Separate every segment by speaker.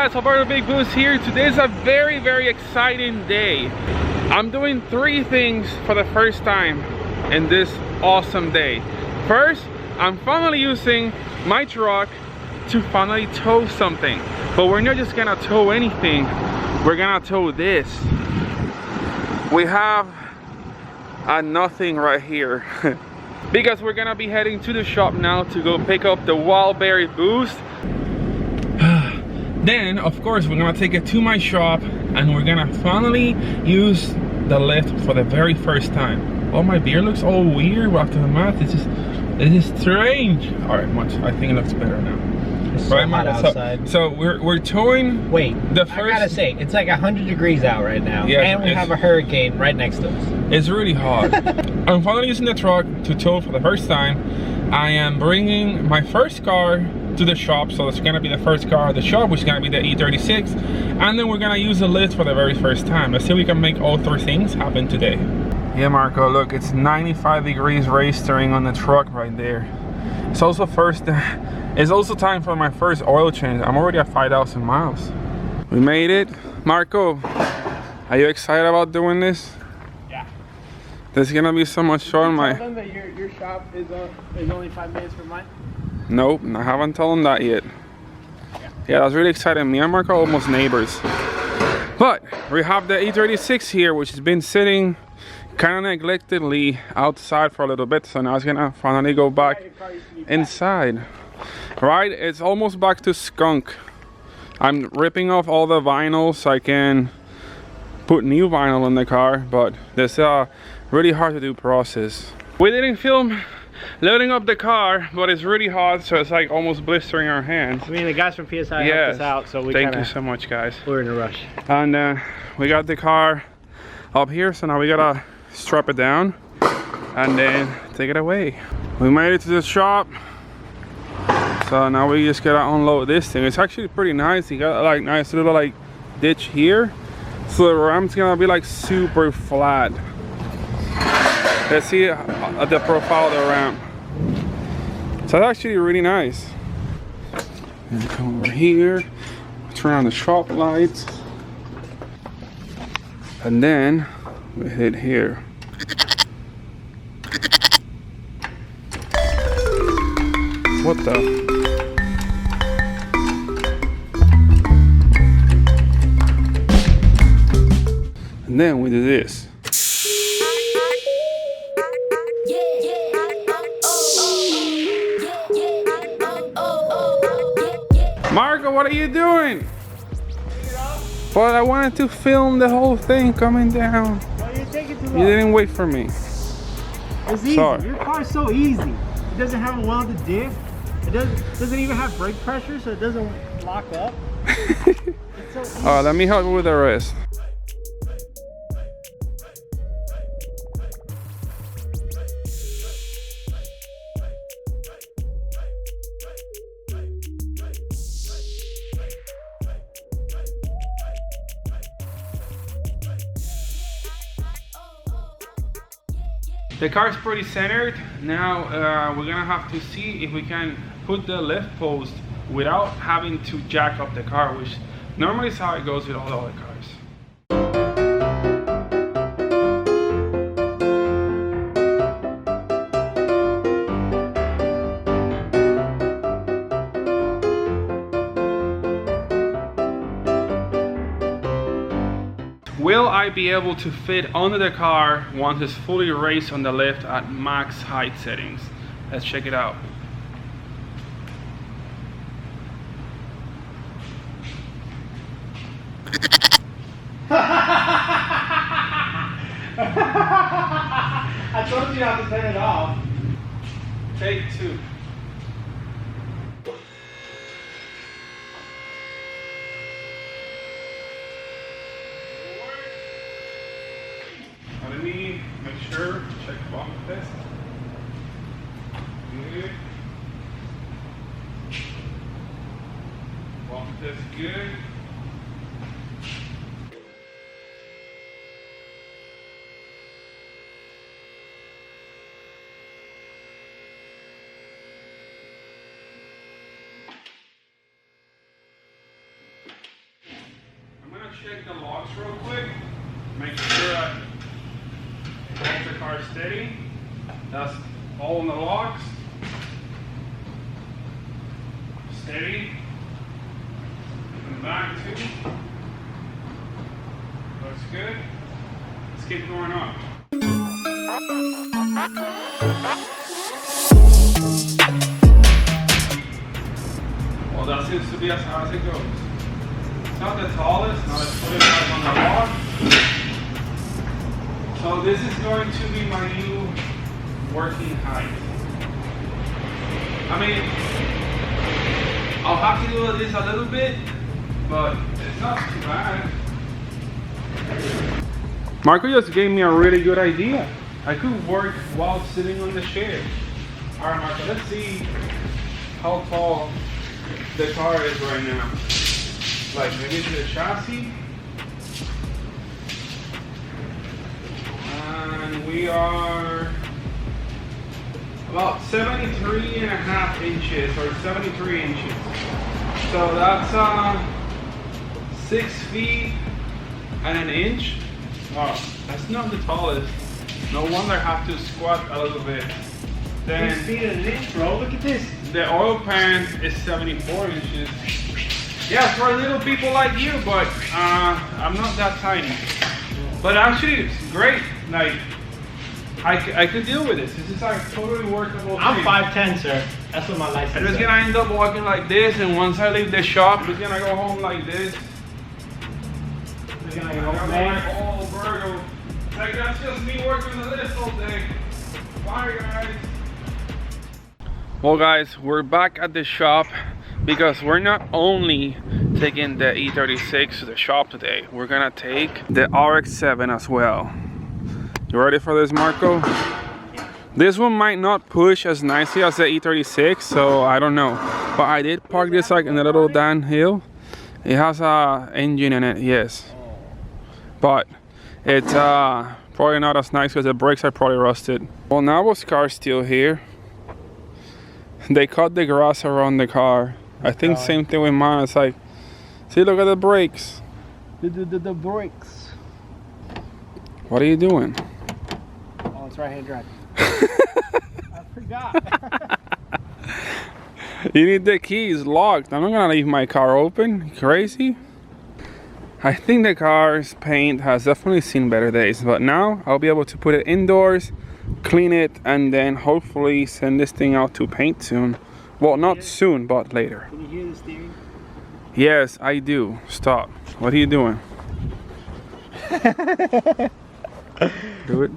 Speaker 1: guys, Alberto Big Boost here. Today is a very exciting day. I'm doing 3 things for the first time in this awesome day. First, I'm finally using my truck to finally tow something. But we're not just gonna tow anything, we're gonna tow this. We have a nothing right here. Because we're gonna be heading to the shop now to go pick up the BIGBOOST. Then, of course, we're gonna take it to my shop and we're gonna finally use the lift for the very first time. Oh, my beard looks all weird after the mask. It is strange. All right, I think it looks better now.
Speaker 2: It's so hot outside.
Speaker 1: So we're towing.
Speaker 2: Wait,
Speaker 1: the first.
Speaker 2: I gotta say, it's like 100 degrees out right now,
Speaker 1: yeah,
Speaker 2: and we have a hurricane right next to us.
Speaker 1: It's really hot. I'm finally using the truck to tow for the first time. I am bringing my first car to the shop, so it's gonna be the first car at the shop, which is gonna be the E36, and then we're gonna use the lift for the very first time. Let's see if we can make all 3 things happen today. Yeah, Marco, look, it's 95 degrees race steering on the truck right there. It's also time for my first oil change. I'm already at 5,000 miles. We made it. Marco, are you excited about doing this?
Speaker 2: Yeah.
Speaker 1: There's gonna be so much fun.
Speaker 2: Tell them that your shop is only 5 minutes from mine?
Speaker 1: Nope, I haven't told them that yet. Yeah, that's really exciting. Me and Marco are almost neighbors. But we have the E36 here, which has been sitting kind of neglectedly outside for a little bit. So now it's gonna finally go back inside. Right, it's almost back to skunk. I'm ripping off all the vinyl so I can put new vinyl in the car, but this is a really hard to do process. We didn't film loading up the car, but it's really hot, so it's like almost blistering our hands.
Speaker 2: I mean, the guys from PSI helped us out, so we
Speaker 1: thank you so much, guys.
Speaker 2: We're in a rush.
Speaker 1: And we got the car up here, so now we gotta strap it down and then take it away. We made it to the shop, so now we just gotta unload this thing. It's actually pretty nice. You got like nice little like ditch here, so the ramp's gonna be like super flat. Let's see the profile of the ramp. So that's actually really nice. And come over here, turn on the shop lights, and then we hit here. What the? And then we do this. Marco, what are you doing? But I wanted to film the whole thing coming down.
Speaker 2: Why you taking too long?
Speaker 1: You didn't wait for me.
Speaker 2: It's easy.
Speaker 1: Sorry.
Speaker 2: Your car's so easy. It doesn't have a welded diff. It doesn't even have brake pressure, so it doesn't lock up. It's so easy.
Speaker 1: Alright, let me help you with the rest. The car's pretty centered. Now we're gonna have to see if we can put the lift post without having to jack up the car, which normally is how it goes with all the other cars. Will I be able to fit under the car once it's fully raised on the lift at max height settings? Let's check it out.
Speaker 2: I told you not to turn it off.
Speaker 1: Take 2. Let me make sure, check bump test. Good. Bump test good. check the locks real quick. Make sure that holds the car steady. That's all in the locks. Steady. And back too. Looks good. Let's keep going up. Well, that seems to be as high as it goes. It's not the tallest, now let's put it back on the log. So this is going to be my new working height. I mean, I'll have to do this a little bit, but it's not too bad. Marco just gave me a really good idea. I could work while sitting on the chair. Alright Marco, let's see how tall the car is right now. Like maybe to the chassis. And we are about 73.5 inches or 73 inches. So that's 6 feet and an inch. Wow, that's not the tallest. No wonder I have to squat a little bit. Then
Speaker 2: 6 feet and an inch, bro. Look at this.
Speaker 1: The oil pan is 74 inches. Yeah, for little people like you, but I'm not that tiny. But actually, it's great. Like, I could deal with this. This is like totally workable.
Speaker 2: I'm 5'10", sir. That's what my license
Speaker 1: I'm just
Speaker 2: says.
Speaker 1: gonna end up walking like this, and once I leave the shop, I'm gonna go home like this.
Speaker 2: We're gonna go
Speaker 1: I'm
Speaker 2: home,
Speaker 1: like Alberto. Like that's just me working on this all day. Bye guys. Well guys, we're back at the shop because we're not only taking the E36 to the shop today, we're gonna take the RX-7 as well. You ready for this, Marco? This one might not push as nicely as the E36, so I don't know. But I did park this like in a little downhill. It has a engine in it, yes. But it's probably not as nice because the brakes are probably rusted. Well, now this car's still here. They cut the grass around the car. I think same thing with mine. It's like, see, look at the brakes.
Speaker 2: The brakes.
Speaker 1: What are you doing?
Speaker 2: Oh, it's right-hand drive. I forgot.
Speaker 1: You need the keys locked. I'm not gonna leave my car open. You crazy? I think the car's paint has definitely seen better days, but now I'll be able to put it indoors, clean it, and then hopefully send this thing out to paint soon. Well, not soon, but later.
Speaker 2: Can you hear the steering?
Speaker 1: Yes, I do. Stop. What are you doing? Do it.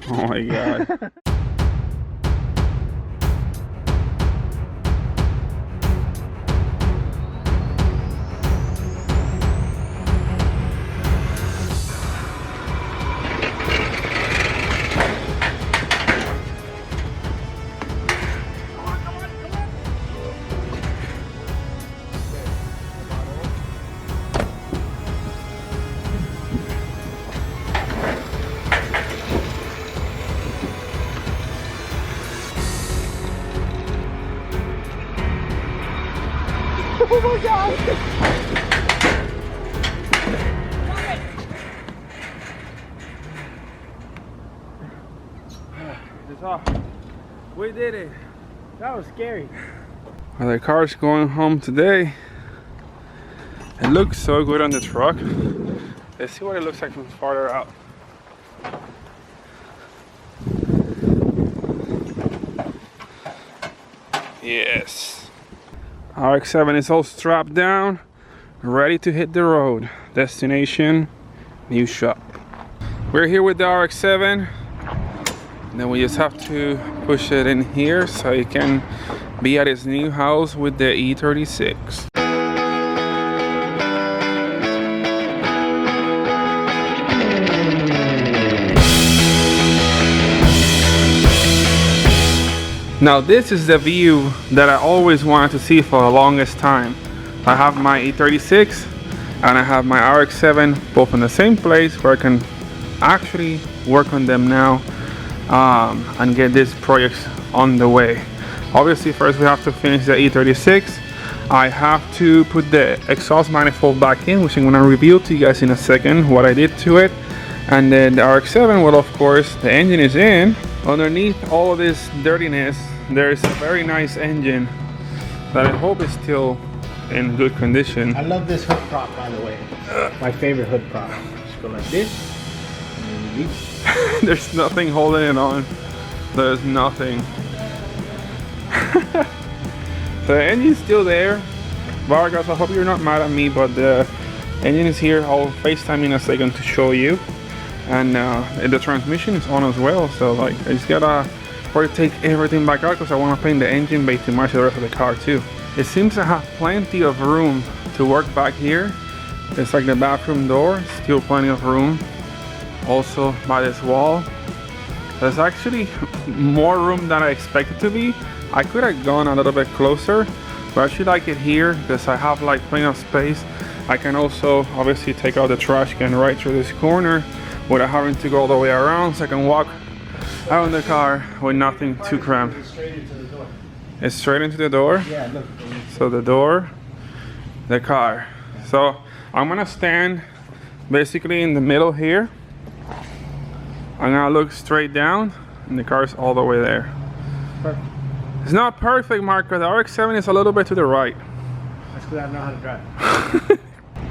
Speaker 1: Oh my God.
Speaker 2: Oh my God!
Speaker 1: It's off. We did it.
Speaker 2: That was scary.
Speaker 1: Well, the car's going home today. It looks so good on the truck. Let's see what it looks like from farther out. Yes. RX-7 is all strapped down, ready to hit the road. Destination, new shop. We're here with the RX-7. Then we just have to push it in here so it can be at its new house with the E36. Now this is the view that I always wanted to see for the longest time. I have my E36 and I have my RX-7 both in the same place where I can actually work on them now and get this project on the way. Obviously first we have to finish the E36 I have to put the exhaust manifold back in, which I'm gonna reveal to you guys in a second what I did to it. And then the RX-7, well, of course, the engine is in. Underneath all of this dirtiness, there's a very nice engine that I hope is still in good condition.
Speaker 2: I love this hood prop, by the way. My favorite hood prop. Just go like this, and then release.
Speaker 1: There's nothing holding it on. There's nothing. So the engine's still there. Vargas, I hope you're not mad at me, but the engine is here. I'll FaceTime in a second to show you. And the transmission is on as well. So like, I just gotta probably take everything back out because I want to paint the engine bay to match the rest of the car too. It seems to have plenty of room to work back here. It's like the bathroom door, still plenty of room. Also by this wall, there's actually more room than I expected to be. I could have gone a little bit closer, but I actually like it here because I have like plenty of space. I can also obviously take out the trash can right through this corner without having to go all the way around, so I can walk out in the car with nothing too cramped. It's straight into the door.
Speaker 2: Yeah, look.
Speaker 1: So the door, the car. So I'm gonna stand basically in the middle here. I'm gonna look straight down, and the car's all the way there.
Speaker 2: Perfect.
Speaker 1: It's not perfect, Marco. The RX-7 is a little bit to the right.
Speaker 2: That's because I know how to drive.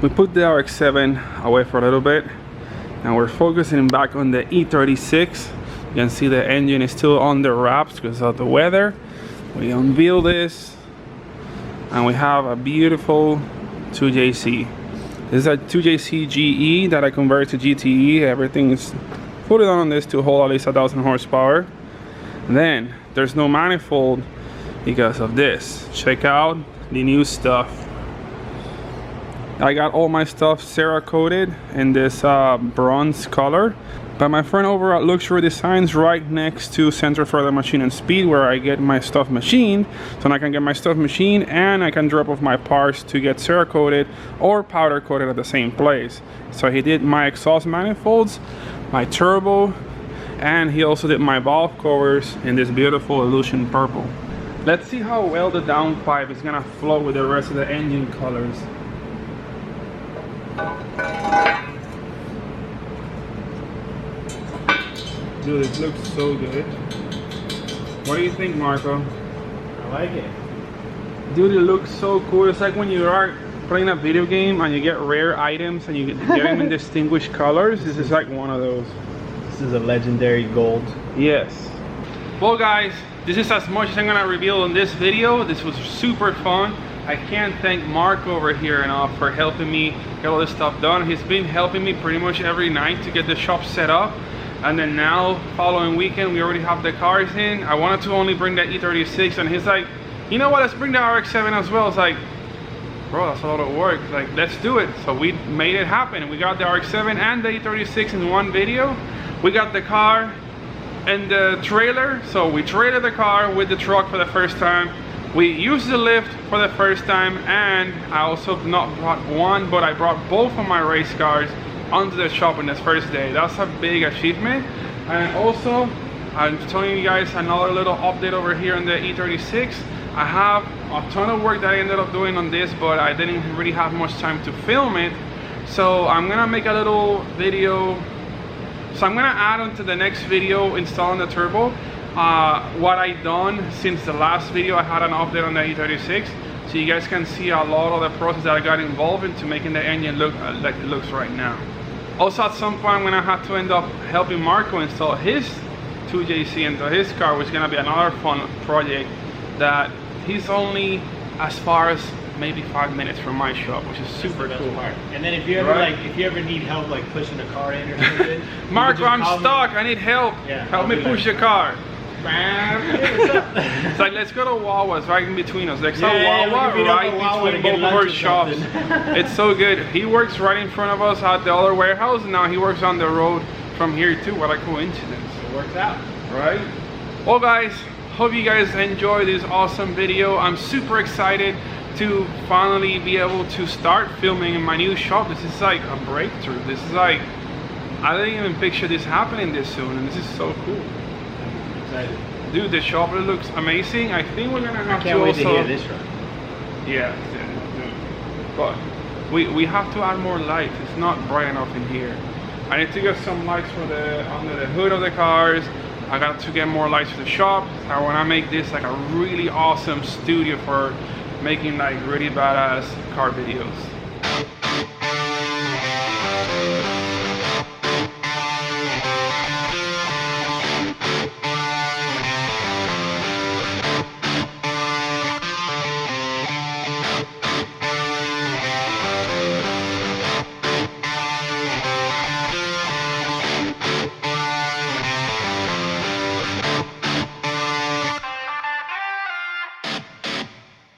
Speaker 1: We put the RX-7 away for a little bit. Now we're focusing back on the E36. You can see the engine is still under wraps because of the weather. We unveil this, and we have a beautiful 2JC. This is a 2JC GE that I converted to GTE. Everything is fully done on this to hold at least 1,000 horsepower. Then there's no manifold because of this. Check out the new stuff. I got all my stuff Cerakoted in this bronze color. But my friend over at Luxury Designs, right next to Center for the Machine and Speed, where I get my stuff machined. So I can get my stuff machined and I can drop off my parts to get Cerakoted or powder coated at the same place. So he did my exhaust manifolds, my turbo, and he also did my valve covers in this beautiful Illusion purple. Let's see how well the downpipe is gonna flow with the rest of the engine colors. Dude, it looks so good. What do you think, Marco?
Speaker 2: I like it.
Speaker 1: Dude, it looks so cool. It's like when you are playing a video game and you get rare items and you get them in distinguished colors. This is like one of those.
Speaker 2: This is a legendary gold.
Speaker 1: Yes. Well guys, this is as much as I'm gonna reveal in this video. This was super fun. I can't thank Mark over here enough for helping me get all this stuff done. He's been helping me pretty much every night to get the shop set up. And then now, following weekend, we already have the cars in. I wanted to only bring the E36, and he's like, you know what, let's bring the RX-7 as well. It's like, bro, that's a lot of work. It's like, let's do it. So we made it happen. We got the RX-7 and the E36 in one video. We got the car and the trailer. So we traded the car with the truck for the first time. We used the lift for the first time, and I also not brought one, but I brought both of my race cars onto the shop on this first day. That's a big achievement. And also, I'm telling you guys another little update over here on the E36. I have a ton of work that I ended up doing on this, but I didn't really have much time to film it. So I'm gonna make a little video. So I'm gonna add on to the next video installing the turbo what I done since the last video. I had an update on the E36, so you guys can see a lot of the process that I got involved into making the engine look like it looks right now. Also, at some point I'm gonna have to end up helping Marco install his 2JC into his car, which is gonna be another fun project that he's only as far as maybe 5 minutes from my shop, which is super cool.
Speaker 2: And then if you ever if you ever need help like pushing a car in or something,
Speaker 1: Marco, I'm stuck. I need help.
Speaker 2: Yeah,
Speaker 1: help me push the car. It's like, let's go to Wawa's right in between us. Like, Wawa right between both of our shops. It's so good. He works right in front of us at the other warehouse, and now he works on the road from here too. What a coincidence.
Speaker 2: It works out,
Speaker 1: right? Well guys, hope you guys enjoyed this awesome video. I'm super excited to finally be able to start filming in my new shop. This is like a breakthrough. This is like, I didn't even picture this happening this soon, and this is so cool.
Speaker 2: Excited.
Speaker 1: Dude, the shop looks amazing. I think we're gonna have
Speaker 2: to hear this run.
Speaker 1: Yeah, but we have to add more lights. It's not bright enough in here. I need to get some lights for the under the hood of the cars. I got to get more lights for the shop. I want to make this like a really awesome studio for making like really badass car videos.